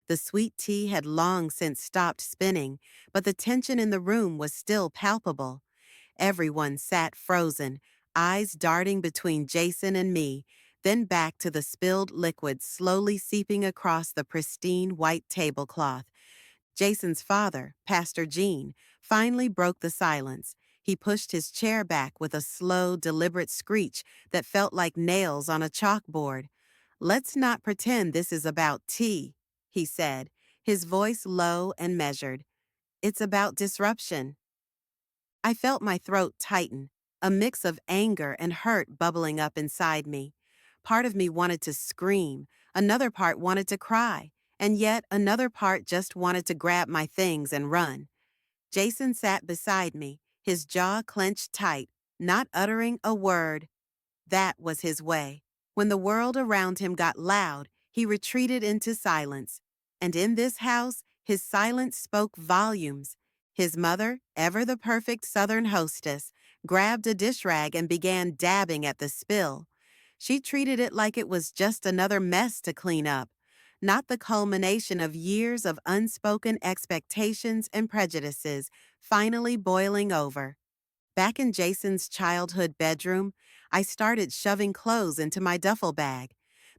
The sweet tea had long since stopped spinning, but the tension in the room was still palpable. Everyone sat frozen, eyes darting between Jason and me, then back to the spilled liquid slowly seeping across the pristine white tablecloth. Jason's father, Pastor Gene, finally broke the silence. He pushed his chair back with a slow, deliberate screech that felt like nails on a chalkboard. "Let's not pretend this is about tea," he said, his voice low and measured. "It's about disruption." I felt my throat tighten, a mix of anger and hurt bubbling up inside me. Part of me wanted to scream, another part wanted to cry, and yet another part just wanted to grab my things and run. Jason sat beside me, his jaw clenched tight, not uttering a word. That was his way. When the world around him got loud, he retreated into silence. And in this house, his silence spoke volumes. His mother, ever the perfect Southern hostess, grabbed a dish rag and began dabbing at the spill. She treated it like it was just another mess to clean up, not the culmination of years of unspoken expectations and prejudices finally boiling over. Back in Jason's childhood bedroom, I started shoving clothes into my duffel bag.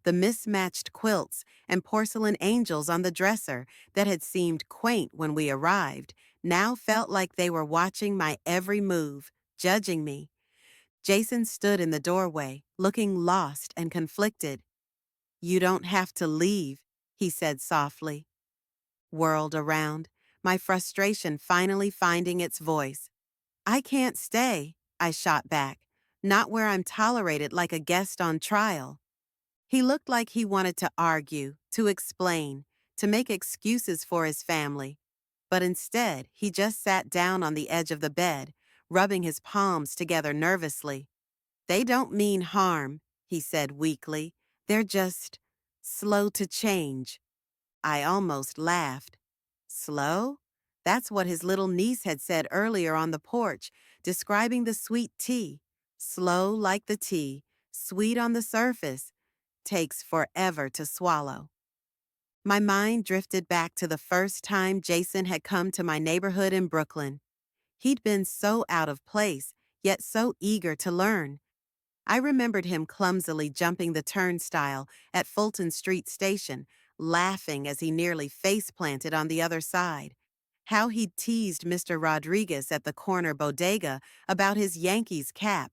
The mismatched quilts and porcelain angels on the dresser that had seemed quaint when we arrived now felt like they were watching my every move, judging me. Jason stood in the doorway, looking lost and conflicted. "You don't have to leave," he said softly. Whirled around, my frustration finally finding its voice. "I can't stay," I shot back. "Not where I'm tolerated like a guest on trial." He looked like he wanted to argue, to explain, to make excuses for his family. But instead, he just sat down on the edge of the bed, rubbing his palms together nervously. "They don't mean harm," he said weakly. "They're just slow to change." I almost laughed. Slow? That's what his little niece had said earlier on the porch, describing the sweet tea. Slow like the tea, sweet on the surface, takes forever to swallow. My mind drifted back to the first time Jason had come to my neighborhood in Brooklyn. He'd been so out of place, yet so eager to learn. I remembered him clumsily jumping the turnstile at Fulton Street Station, laughing as he nearly face-planted on the other side. How he'd teased Mr. Rodriguez at the corner bodega about his Yankees cap,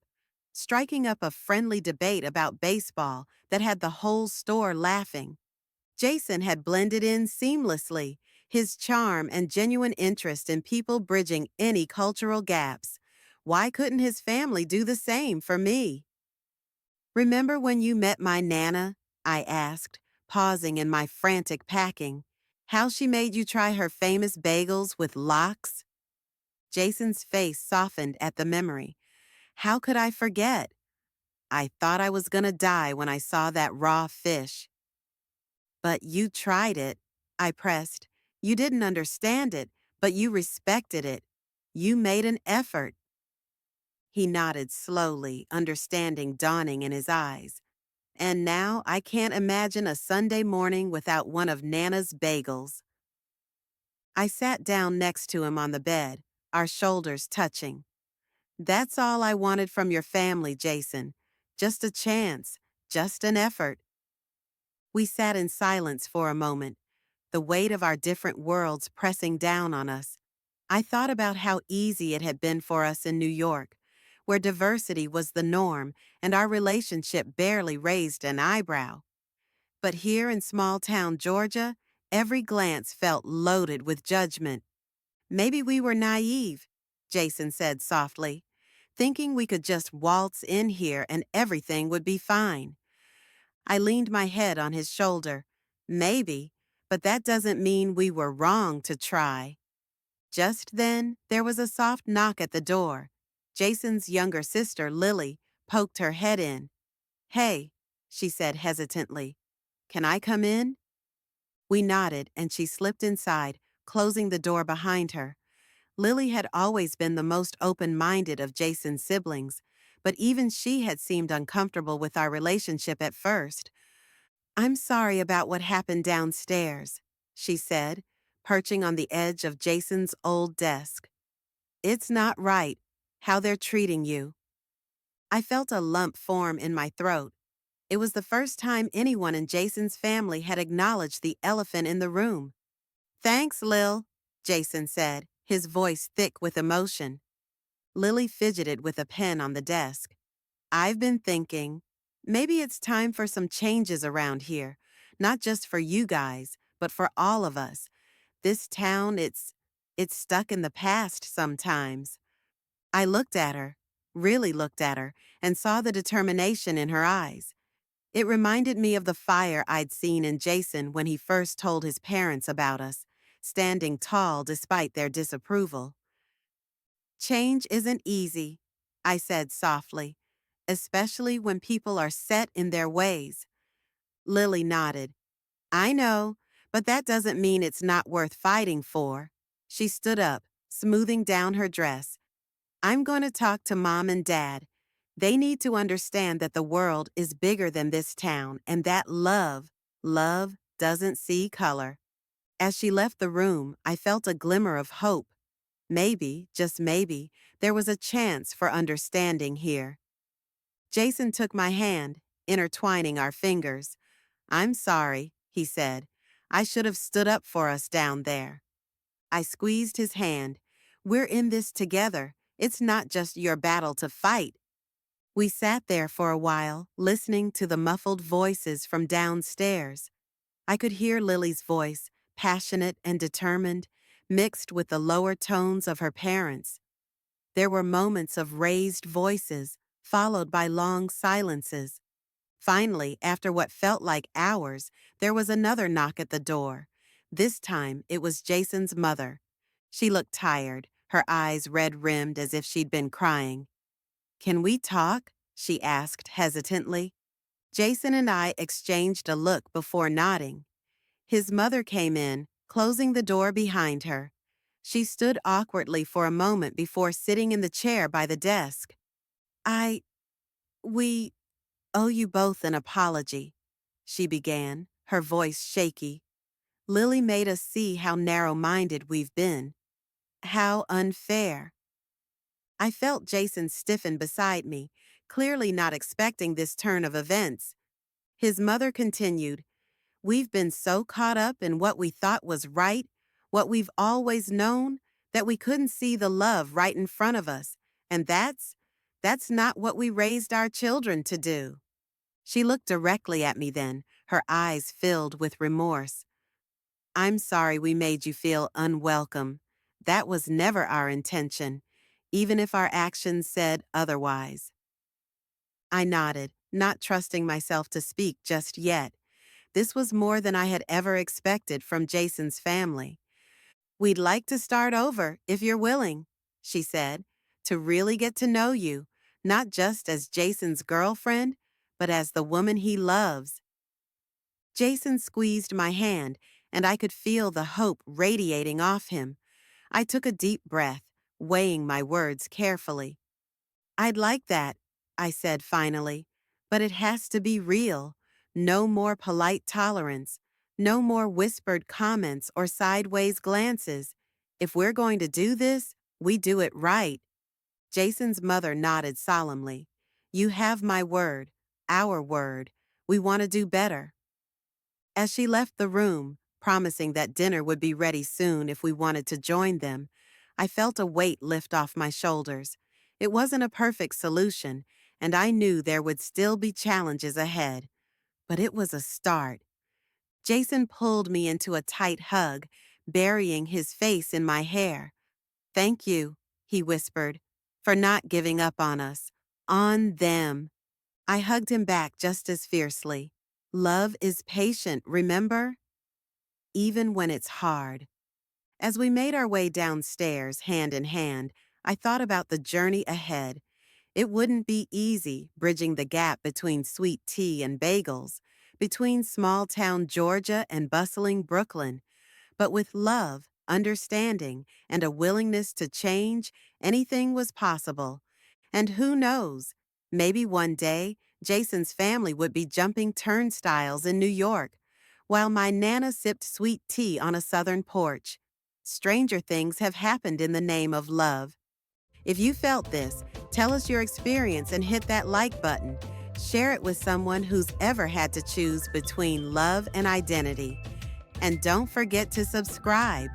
striking up a friendly debate about baseball that had the whole store laughing. Jason had blended in seamlessly, his charm and genuine interest in people bridging any cultural gaps. Why couldn't his family do the same for me? "Remember when you met my Nana?" I asked, pausing in my frantic packing. "How she made you try her famous bagels with lox?" Jason's face softened at the memory. How could I forget? "I thought I was gonna die when I saw that raw fish." "But you tried it," I pressed. "You didn't understand it, but you respected it. You made an effort." He nodded slowly, understanding dawning in his eyes. "And now I can't imagine a Sunday morning without one of Nana's bagels." I sat down next to him on the bed, our shoulders touching. "That's all I wanted from your family, Jason. Just a chance, just an effort." We sat in silence for a moment, the weight of our different worlds pressing down on us. I thought about how easy it had been for us in New York, where diversity was the norm and our relationship barely raised an eyebrow. But here in small-town Georgia, every glance felt loaded with judgment. "Maybe we were naive," Jason said softly, "thinking we could just waltz in here and everything would be fine." I leaned my head on his shoulder. "Maybe, but that doesn't mean we were wrong to try." Just then, there was a soft knock at the door. Jason's younger sister, Lily, poked her head in. "Hey," she said hesitantly, "can I come in?" We nodded, and she slipped inside, closing the door behind her. Lily had always been the most open-minded of Jason's siblings, but even she had seemed uncomfortable with our relationship at first. "I'm sorry about what happened downstairs," she said, perching on the edge of Jason's old desk. It's not right, how they're treating you. I felt a lump form in my throat. It was the first time anyone in Jason's family had acknowledged the elephant in the room. Thanks, Lil, Jason said, his voice thick with emotion. Lily fidgeted with a pen on the desk. I've been thinking, maybe it's time for some changes around here, not just for you guys, but for all of us. This town, it's stuck in the past sometimes. I looked at her, really looked at her, and saw the determination in her eyes. It reminded me of the fire I'd seen in Jason when he first told his parents about us, standing tall despite their disapproval. Change isn't easy, I said softly, especially when people are set in their ways. Lily nodded. I know, but that doesn't mean it's not worth fighting for. She stood up, smoothing down her dress. I'm going to talk to Mom and Dad. They need to understand that the world is bigger than this town and that love doesn't see color. As she left the room, I felt a glimmer of hope. Maybe, just maybe, there was a chance for understanding here. Jason took my hand, intertwining our fingers. I'm sorry, he said. I should have stood up for us down there. I squeezed his hand. We're in this together. It's not just your battle to fight. We sat there for a while, listening to the muffled voices from downstairs. I could hear Lily's voice, passionate and determined, mixed with the lower tones of her parents. There were moments of raised voices, followed by long silences. Finally, after what felt like hours, there was another knock at the door. This time, it was Jason's mother. She looked tired, her eyes red-rimmed as if she'd been crying. Can we talk? She asked hesitantly. Jason and I exchanged a look before nodding. His mother came in, closing the door behind her. She stood awkwardly for a moment before sitting in the chair by the desk. We owe you both an apology, she began, her voice shaky. Lily made us see how narrow-minded we've been. How unfair. I felt Jason stiffen beside me, clearly not expecting this turn of events. His mother continued, We've been so caught up in what we thought was right, what we've always known, that we couldn't see the love right in front of us, and that's not what we raised our children to do. She looked directly at me then, her eyes filled with remorse. I'm sorry we made you feel unwelcome. That was never our intention, even if our actions said otherwise. I nodded, not trusting myself to speak just yet. This was more than I had ever expected from Jason's family. We'd like to start over, if you're willing, she said, to really get to know you, not just as Jason's girlfriend, but as the woman he loves. Jason squeezed my hand, and I could feel the hope radiating off him. I took a deep breath, weighing my words carefully. I'd like that, I said finally, but it has to be real. No more polite tolerance. No more whispered comments or sideways glances. If we're going to do this, we do it right. Jason's mother nodded solemnly. You have my word, our word. We want to do better. As she left the room, promising that dinner would be ready soon if we wanted to join them, I felt a weight lift off my shoulders. It wasn't a perfect solution, and I knew there would still be challenges ahead. But it was a start. Jason pulled me into a tight hug, burying his face in my hair. Thank you, he whispered, for not giving up on us. On them. I hugged him back just as fiercely. Love is patient, remember? Even when it's hard. As we made our way downstairs, hand in hand, I thought about the journey ahead. It wouldn't be easy bridging the gap between sweet tea and bagels, between small-town Georgia and bustling Brooklyn. But with love, understanding, and a willingness to change, anything was possible. And who knows? Maybe one day, Jason's family would be jumping turnstiles in New York. while my Nana sipped sweet tea on a southern porch. Stranger things have happened in the name of love. If you felt this, tell us your experience and hit that like button. Share it with someone who's ever had to choose between love and identity. And don't forget to subscribe.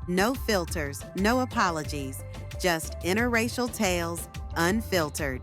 No filters, no apologies, just interracial tales, unfiltered.